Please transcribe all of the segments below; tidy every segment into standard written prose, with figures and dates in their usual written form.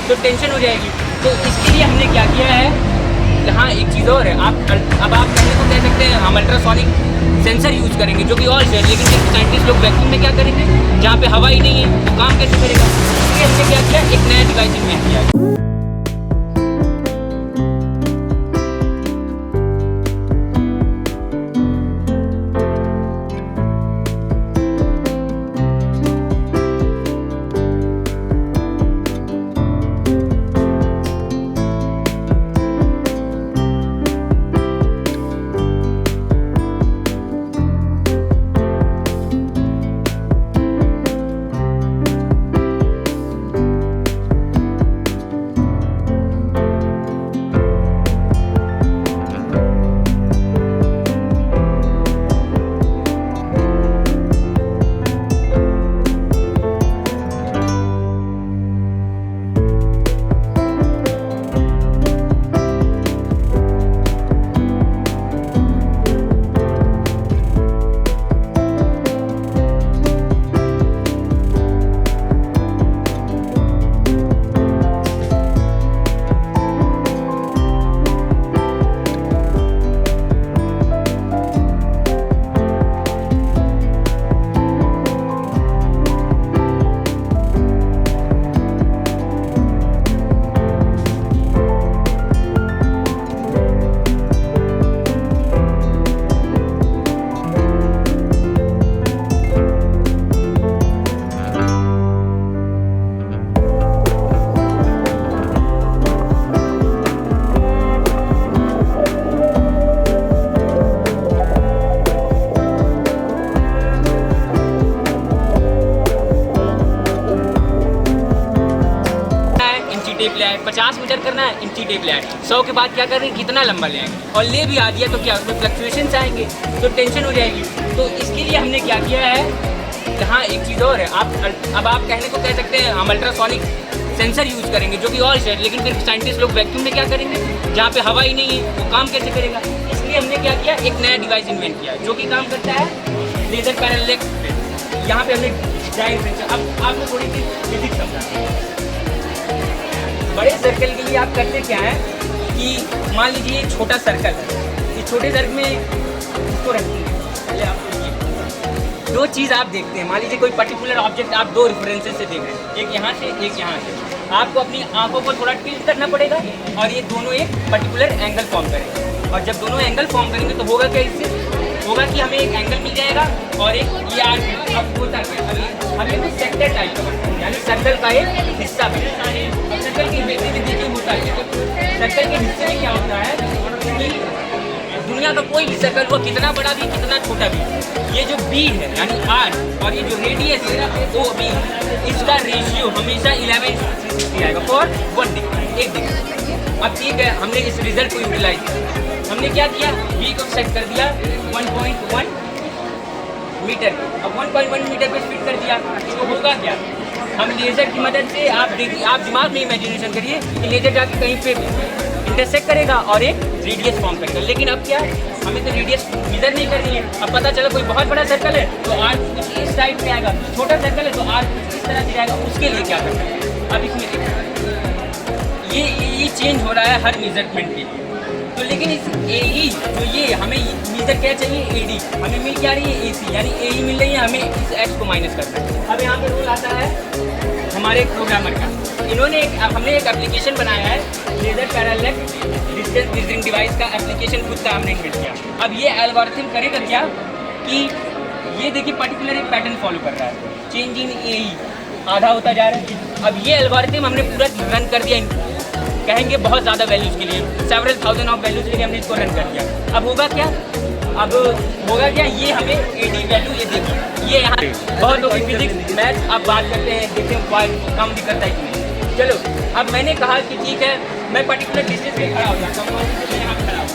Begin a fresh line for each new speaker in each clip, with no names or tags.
तो टेंशन हो जाएगी। तो इसके लिए हमने क्या किया है, हाँ एक चीज़ और है, अब आप कहने को कह सकते हैं हम अल्ट्रासोनिक सेंसर यूज़ करेंगे जो कि और है, लेकिन साइंटिस्ट लोग वैक्यूम में क्या करेंगे जहाँ पे हवा ही नहीं है, तो काम कैसे करेगा। इसलिए हमने क्या किया, एक नया डिवाइस इन्वेंट किया। टेप ले आए, 50 मीटर करना है इंची टेप ले आए, 100 के बाद क्या करेंगे, कितना लंबा ले आएंगे, और ले भी आ दिया तो क्या उसमें फ्लक्चुएशंस आएंगे, तो टेंशन हो जाएगी। तो इसके लिए हमने क्या किया है, हाँ एक चीज़ और है, अब आप कहने को कह सकते हैं हम अल्ट्रासोनिक सेंसर यूज़ करेंगे जो कि और है, लेकिन फिर साइंटिस्ट लोग वैक्यूम में क्या करेंगे जहाँ पे हवा ही नहीं है, वो काम कैसे करेगा। इसलिए हमने क्या किया, एक नया डिवाइस इन्वेंट किया जो कि काम करता है लेजर पैरेलल। यहाँ पे हमने जाइंट सेंसर, अब आपको थोड़ी सी फिजिक्स समझाते हैं। बड़े सर्कल के लिए आप करते क्या है कि मान लीजिए छोटा सर्कल है, इस छोटे सर्कल में इसको रखते हैं, पहले आपको ये दो चीज़ आप देखते हैं, मान लीजिए कोई पर्टिकुलर ऑब्जेक्ट आप दो रेफरेंसेस से देख रहे हैं, एक यहाँ से एक यहाँ से, आपको अपनी आंखों को थोड़ा टिल्ट करना पड़ेगा और ये दोनों एक पर्टिकुलर एंगल फॉर्म करेंगे, और जब दोनों एंगल फॉर्म करेंगे तो होगा क्या, इससे होगा कि हमें एक एंगल मिल जाएगा और एक ये आर्क अब होता है, हमें भी सेक्टर टाइप का यानी सर्कल का एक हिस्सा बनेगा। अब सर्कल की बेसिक में देखिए होता है, सर्कल के हिस्से में क्या होता है कि दुनिया का कोई भी सर्कल हो, कितना बड़ा भी कितना छोटा भी, ये जो बी है यानी आर और ये जो रेडियस है ओ बी, इसका रेशियो हमेशा 11:360 आएगा फॉर 1 डिग्री, 1 डिग्री। अब ठीक है, हमने इस रिजल्ट को यूटिलाइज किया, हमने क्या किया, बी को सेट कर दिया 1.1 मीटर, अब 1.1 मीटर पे फिट कर दिया। इसको होगा क्या, हम लेज़र की मदद से आप देखिए, आप दिमाग में इमेजिनेशन करिए कि लेज़र जाके कहीं पे इंटरसेक्ट करेगा और एक रेडियस फॉर्म करेगा, लेकिन अब क्या, हमें तो रेडियस मेजर नहीं करनी है। अब पता चला कोई बहुत बड़ा सर्कल है तो आर कुछ इस साइड पे आएगा, छोटा सर्कल है तो आर कुछ इस तरह से जाएगा, उसके लिए क्या करना है। अब इसमें ये चेंज हो रहा है हर मेजरमेंट के लिए, तो लेकिन इस ए जो ये हमें मेजर क्या चाहिए, एडी हमें मिल क्या रही है, एसी यानी ए मिल रही है, हमें इस एक्स को माइनस करना है। अब यहाँ पे रूल आता है हमारे एक प्रोग्रामर का, हमने एक एप्लीकेशन बनाया है laser parallel distance measuring device का एप्लीकेशन खुद का हमने इन्वेंट किया। अब ये एल्गोरिथम करेगा क्या कि ये देखिए पर्टिकुलर एक पैटर्न फॉलो कर रहा है, चेंज इन ए आधा होता जा रहा है। अब ये एल्गोरिथम हमने पूरा रन कर दिया, कहेंगे बहुत ज़्यादा वैल्यूज़ के लिए, सेवरल थाउजेंड ऑफ वैल्यूज़ के लिए हमने इसको रन कर दिया। अब होगा क्या, ये हमें एडी वैल्यू ये देखिए, ये यहाँ बहुत लोग फिजिक्स मैथ आप बात करते हैं, देखते हैं काम भी करता है कि नहीं। चलो अब मैंने कहा कि ठीक है मैं पर्टिकुलर डिस्टेंस पे खड़ा हो जाता हूँ, यहाँ खड़ा हूँ।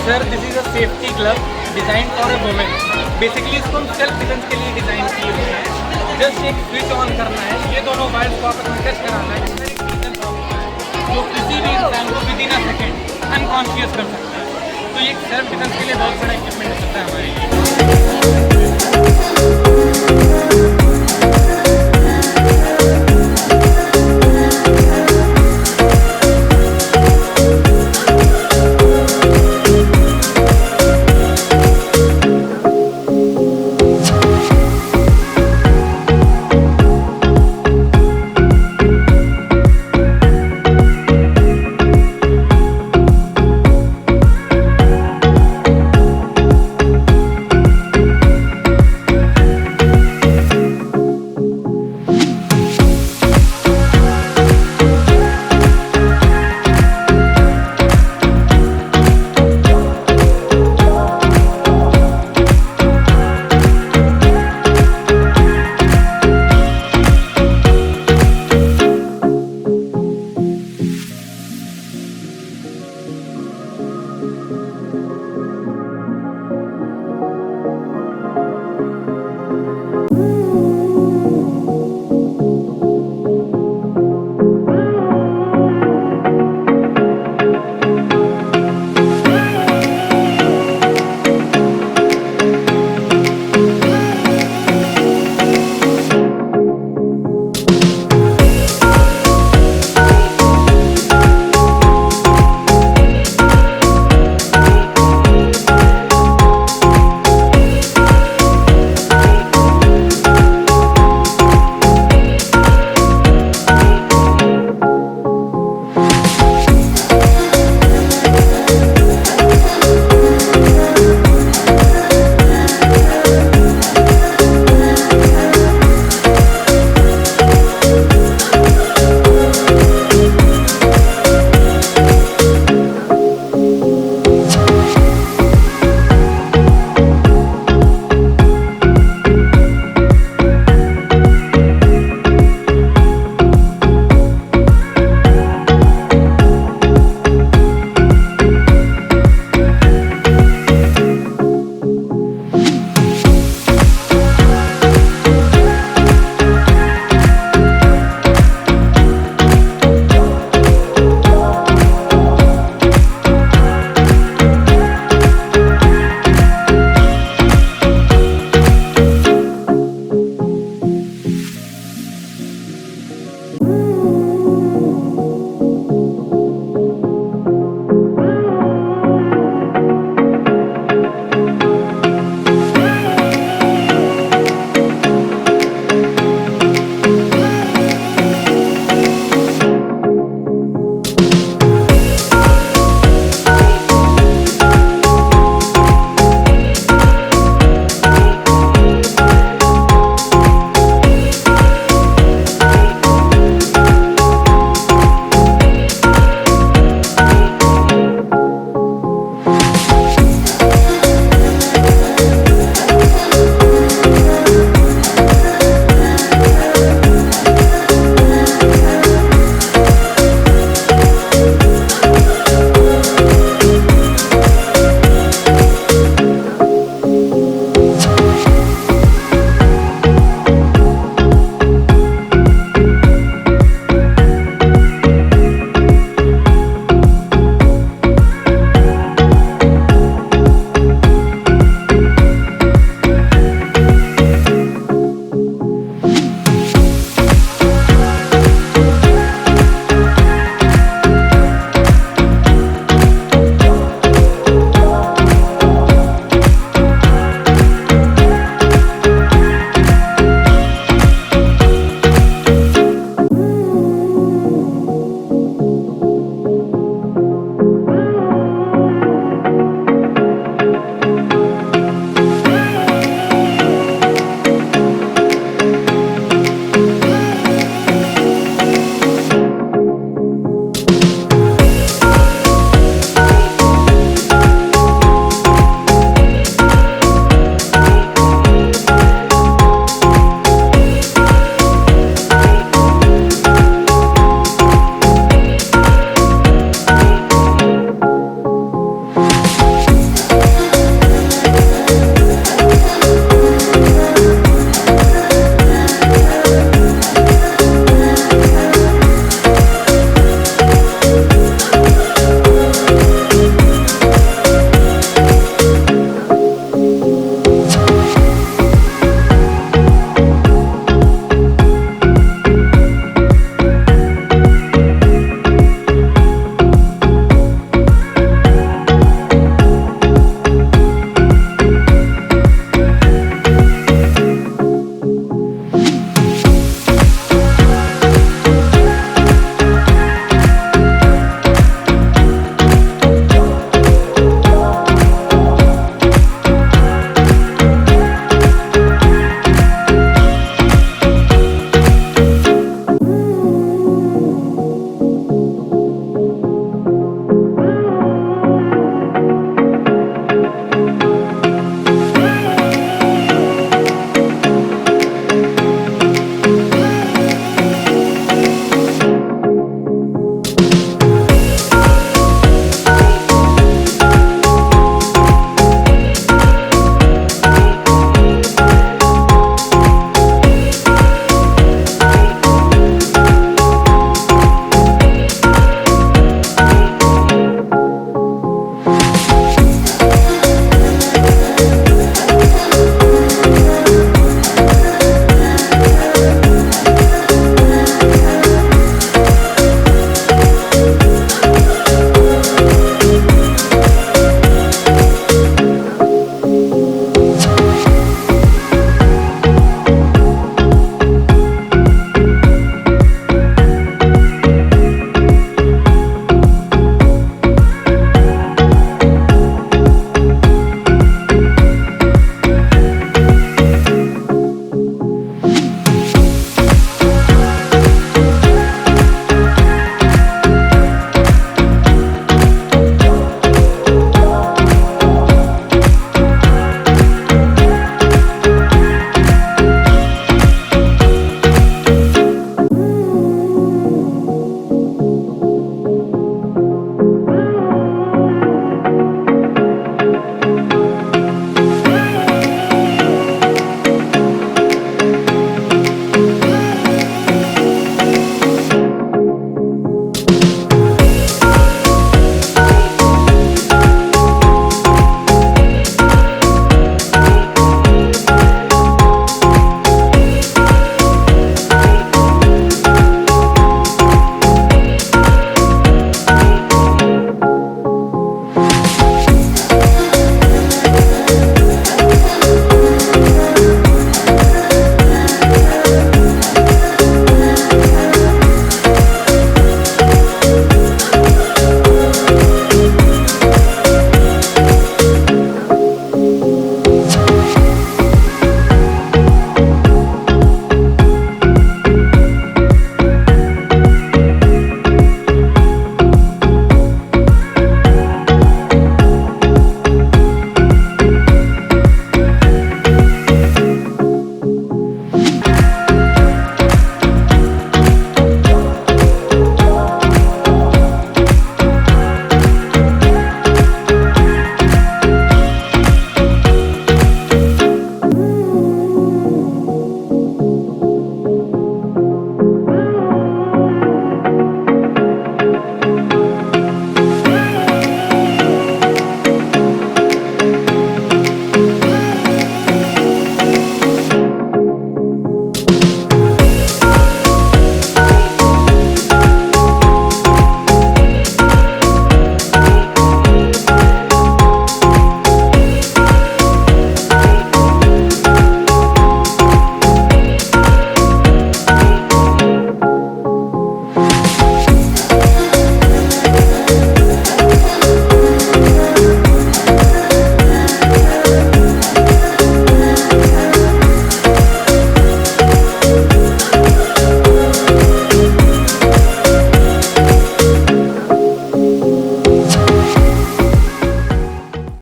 Sir this is a safety glove design for a women. Basically इसको हम सेल्फ डिफेंस के लिए डिज़ाइन किए हुए हैं। जस्ट एक स्विच ऑन करना है, ये दोनों वायर्स को आपस में टच कराना है, इसमें एक बटन होता है जो किसी भी इंसान को with in a second unconscious कर सकता है। तो ये सेल्फ डिफेंस के लिए बहुत बड़ा इक्विपमेंट हो सकता है हमारे लिए।